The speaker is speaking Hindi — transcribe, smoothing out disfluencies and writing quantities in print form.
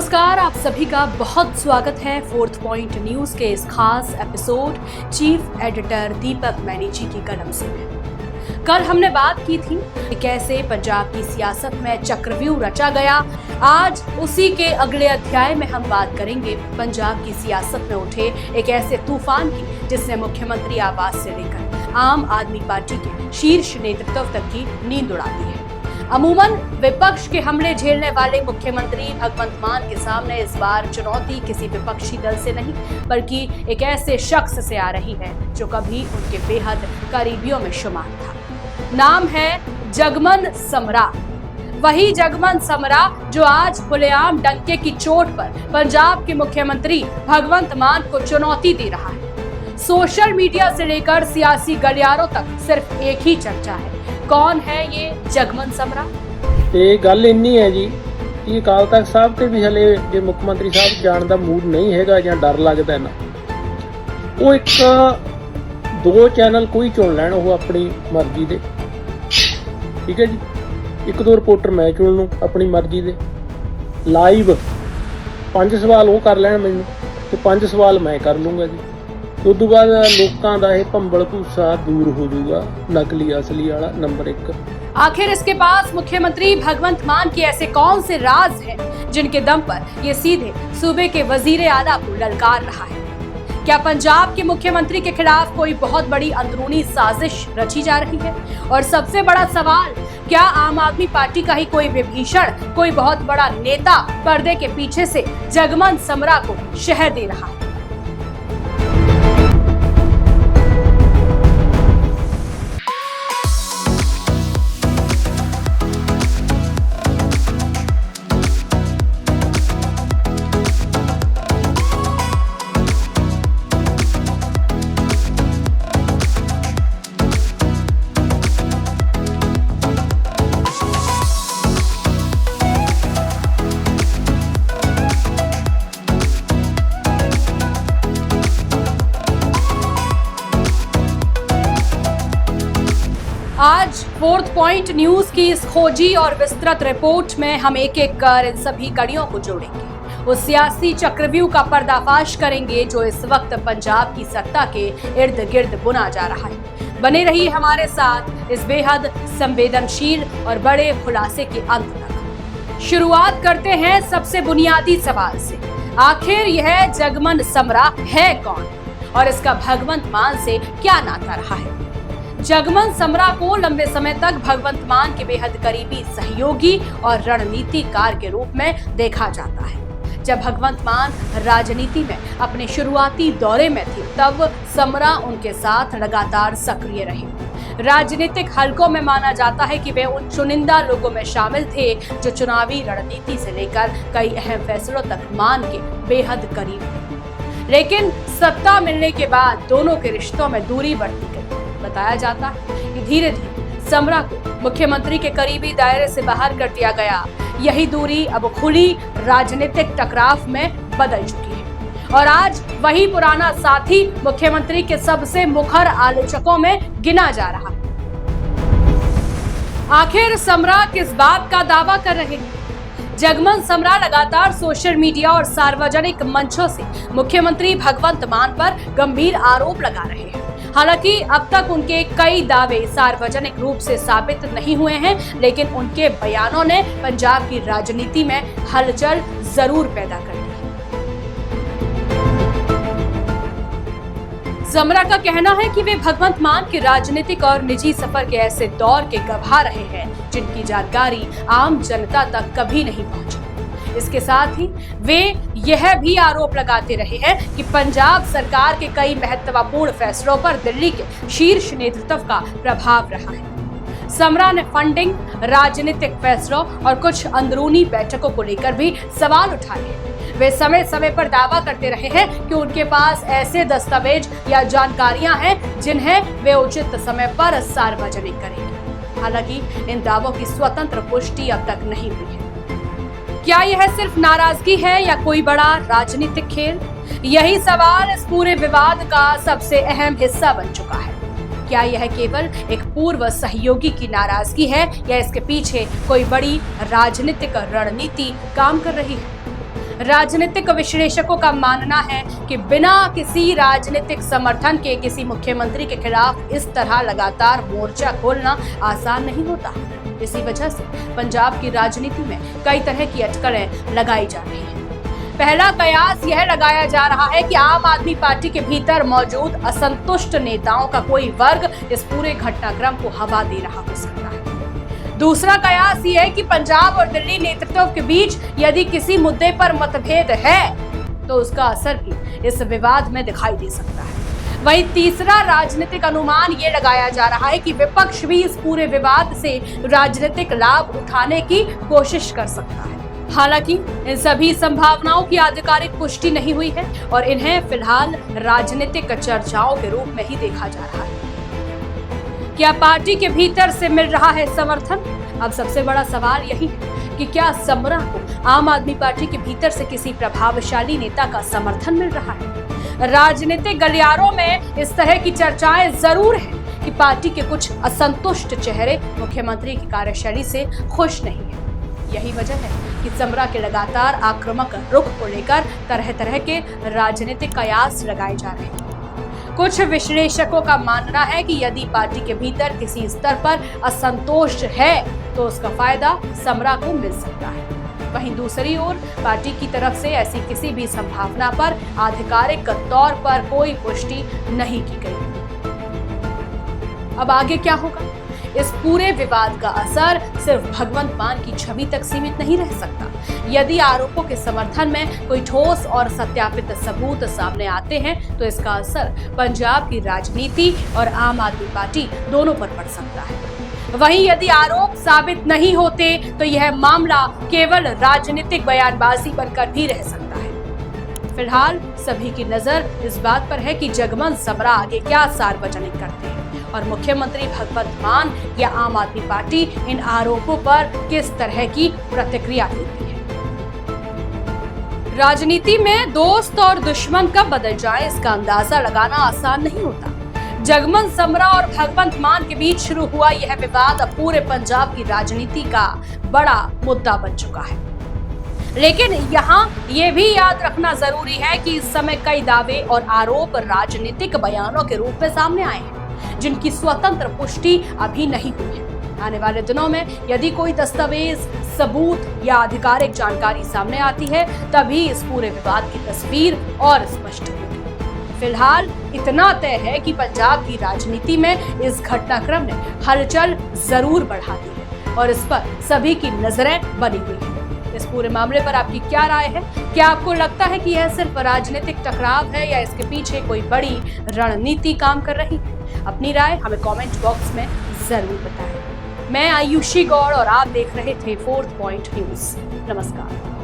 नमस्कार, आप सभी का बहुत स्वागत है फोर्थ पॉइंट न्यूज के इस खास एपिसोड चीफ एडिटर दीपक मैनी जी की कलम से। कल हमने बात की थी कि कैसे पंजाब की सियासत में चक्रव्यूह रचा गया। आज उसी के अगले अध्याय में हम बात करेंगे पंजाब की सियासत में उठे एक ऐसे तूफान की जिसने मुख्यमंत्री आवास से लेकर आम आदमी पार्टी के शीर्ष नेतृत्व तक की नींद उड़ा दी है। अमूमन विपक्ष के हमले झेलने वाले मुख्यमंत्री भगवंत मान के सामने इस बार चुनौती किसी विपक्षी दल से नहीं बल्कि एक ऐसे शख्स से आ रही है जो कभी उनके बेहद करीबियों में शुमार था। नाम है जगमन समरा। वही जगमन समरा जो आज खुलेआम डंके की चोट पर पंजाब के मुख्यमंत्री भगवंत मान को चुनौती दे रहा है। सोशल मीडिया से लेकर सियासी गलियारों तक सिर्फ एक ही चर्चा है, कौन है ये जगमन समरा। ये गल इन्नी है जी कि अकाल तख्त साहब ते भी हले जो मुख्यमंत्री साहब जाण दा मूड नहीं हैगा जां डर लगदा ना, वो एक दो चैनल कोई चुन लैण वो अपनी मर्जी दे, ठीक है जी। एक दो रिपोर्टर मैं चुन लूँ अपनी मर्जी दे, लाइव 5 सवाल वो कर लैण मैनूं ते 5 सवाल मैं कर लूँगा जी। उस तो बाद लोगों का यह भंबल भूसा दूर हो जाऊगा, नकली असली वाला नंबर 1। आखिर इसके पास मुख्यमंत्री भगवंत मान के ऐसे कौन से राज हैं जिनके दम पर ये सीधे सूबे के वजीर आला को ललकार रहा है। क्या पंजाब के मुख्यमंत्री के खिलाफ कोई बहुत बड़ी अंदरूनी साजिश रची जा रही है? और सबसे बड़ा सवाल, क्या आम आदमी पार्टी का ही कोई विभीषण, कोई बहुत बड़ा नेता पर्दे के पीछे से जगमन समरा को शह दे रहा है? आज फोर्थ पॉइंट न्यूज की इस खोजी और विस्तृत रिपोर्ट में हम एक एक कर इन सभी कड़ियों को जोड़ेंगे, उस सियासी चक्रव्यूह का पर्दाफाश करेंगे जो इस वक्त पंजाब की सत्ता के इर्द गिर्द बुना जा रहा है। बने रहिए हमारे साथ इस बेहद संवेदनशील और बड़े खुलासे के अंत तक। शुरुआत करते हैं सबसे बुनियादी सवाल से, आखिर यह जगमन समरा है कौन और इसका भगवंत मान से क्या नाता रहा है? जगमन समरा को लंबे समय तक भगवंत मान के बेहद करीबी सहयोगी और रणनीतिकार के रूप में देखा जाता है। जब भगवंत मान राजनीति में अपने शुरुआती दौरे में थे तब समरा उनके साथ लगातार सक्रिय रहे। राजनीतिक हलकों में माना जाता है कि वे उन चुनिंदा लोगों में शामिल थे जो चुनावी रणनीति से लेकर कई अहम फैसलों तक मान के बेहद करीब थे। लेकिन सत्ता मिलने के बाद दोनों के रिश्तों में दूरी बढ़ती गई। बताया जाता है कि धीरे धीरे समरा को मुख्यमंत्री के करीबी दायरे से बाहर कर दिया गया। यही दूरी अब खुली राजनीतिक टकराव में बदल चुकी है और आज वही पुराना साथी मुख्यमंत्री के सबसे मुखर आलोचकों में गिना जा रहा है। आखिर समरा किस बात का दावा कर रहे हैं? जगमन समरा लगातार सोशल मीडिया और सार्वजनिक मंचों से मुख्यमंत्री भगवंत मान पर गंभीर आरोप लगा रहे हैं। हालांकि अब तक उनके कई दावे सार्वजनिक रूप से साबित नहीं हुए हैं, लेकिन उनके बयानों ने पंजाब की राजनीति में हलचल जरूर पैदा कर दी। समरा का कहना है कि वे भगवंत मान के राजनीतिक और निजी सफर के ऐसे दौर के गवाह रहे हैं जिनकी जानकारी आम जनता तक कभी नहीं पहुंची। इसके साथ ही वे यह भी आरोप लगाते रहे हैं कि पंजाब सरकार के कई महत्वपूर्ण फैसलों पर दिल्ली के शीर्ष नेतृत्व का प्रभाव रहा है। समरा ने फंडिंग, राजनीतिक फैसलों और कुछ अंदरूनी बैठकों को लेकर भी सवाल उठाए हैं। वे समय समय पर दावा करते रहे हैं कि उनके पास ऐसे दस्तावेज या जानकारियां हैं जिन्हें वे उचित समय पर सार्वजनिक करेंगे। हालांकि इन दावों की स्वतंत्र पुष्टि अब तक नहीं हुई है। क्या यह सिर्फ नाराजगी है या कोई बड़ा राजनीतिक खेल? यही सवाल इस पूरे विवाद का सबसे अहम हिस्सा बन चुका है। क्या यह केवल एक पूर्व सहयोगी की नाराजगी है या इसके पीछे कोई बड़ी राजनीतिक रणनीति काम कर रही है? राजनीतिक विश्लेषकों का मानना है कि बिना किसी राजनीतिक समर्थन के किसी मुख्यमंत्री के खिलाफ इस तरह लगातार मोर्चा खोलना आसान नहीं होता। इसी वजह से पंजाब की राजनीति में कई तरह की अटकलें लगाई जा रही हैं। पहला कयास यह लगाया जा रहा है कि आम आदमी पार्टी के भीतर मौजूद असंतुष्ट नेताओं का कोई वर्ग इस पूरे घटनाक्रम को हवा दे रहा हो सकता है। दूसरा कयास यह है कि पंजाब और दिल्ली नेतृत्व के बीच यदि किसी मुद्दे पर मतभेद है तो उसका असर भी इस विवाद में दिखाई दे सकता है। वहीं तीसरा राजनीतिक अनुमान ये लगाया जा रहा है कि विपक्ष भी इस पूरे विवाद से राजनीतिक लाभ उठाने की कोशिश कर सकता है। हालांकि इन सभी संभावनाओं की आधिकारिक पुष्टि नहीं हुई है और इन्हें फिलहाल राजनीतिक चर्चाओं के रूप में ही देखा जा रहा है। क्या पार्टी के भीतर से मिल रहा है समर्थन? अब सबसे बड़ा सवाल यही है कि क्या समरा को आम आदमी पार्टी के भीतर से किसी प्रभावशाली नेता का समर्थन मिल रहा है? राजनीतिक गलियारों में इस तरह की चर्चाएं जरूर हैं कि पार्टी के कुछ असंतुष्ट चेहरे मुख्यमंत्री की कार्यशैली से खुश नहीं है। यही वजह है कि समरा के लगातार आक्रामक रुख को लेकर तरह तरह के राजनीतिक कयास लगाए जा रहे हैं। कुछ विश्लेषकों का मानना है कि यदि पार्टी के भीतर किसी स्तर पर असंतोष है तो उसका फायदा समरा को मिल सकता है। वहीं दूसरी ओर पार्टी की तरफ से ऐसी किसी भी संभावना पर आधिकारिक तौर पर कोई पुष्टि नहीं की गई। अब आगे क्या होगा? इस पूरे विवाद का असर सिर्फ भगवंत मान की छवि तक सीमित नहीं रह सकता। यदि आरोपों के समर्थन में कोई ठोस और सत्यापित सबूत सामने आते हैं तो इसका असर पंजाब की राजनीति और आम आदमी पार्टी दोनों पर पड़ सकता है। वहीं यदि आरोप साबित नहीं होते तो यह मामला केवल राजनीतिक बयानबाजी बनकर भी रह सकता है। फिलहाल सभी की नजर इस बात पर है कि जगमन समरा आगे क्या सार्वजनिक करते हैं और मुख्यमंत्री भगवंत मान या आम आदमी पार्टी इन आरोपों पर किस तरह की प्रतिक्रिया देती है। राजनीति में दोस्त और दुश्मन कब बदल जाए इसका अंदाजा लगाना आसान नहीं होता। जगमन समरा और भगवंत मान के बीच शुरू हुआ यह विवाद अब पूरे पंजाब की राजनीति का बड़ा मुद्दा बन चुका है। लेकिन यहाँ ये भी याद रखना जरूरी है कि इस समय कई दावे और आरोप राजनीतिक बयानों के रूप में सामने आए हैं जिनकी स्वतंत्र पुष्टि अभी नहीं हुई है। आने वाले दिनों में यदि कोई दस्तावेज, सबूत या आधिकारिक जानकारी सामने आती है तभी इस पूरे विवाद की तस्वीर और स्पष्ट होगी। फिलहाल इतना तय है कि पंजाब की राजनीति में इस घटनाक्रम ने हलचल जरूर बढ़ा दी है और इस पर सभी की नजरें बनी हुई है। इस पूरे मामले पर आपकी क्या राय है? क्या आपको लगता है कि यह सिर्फ राजनीतिक टकराव है या इसके पीछे कोई बड़ी रणनीति काम कर रही है? अपनी राय हमें कमेंट बॉक्स में जरूर बताएं। मैं आयुषी गौड़ और आप देख रहे थे 4th पॉइंट न्यूज। नमस्कार।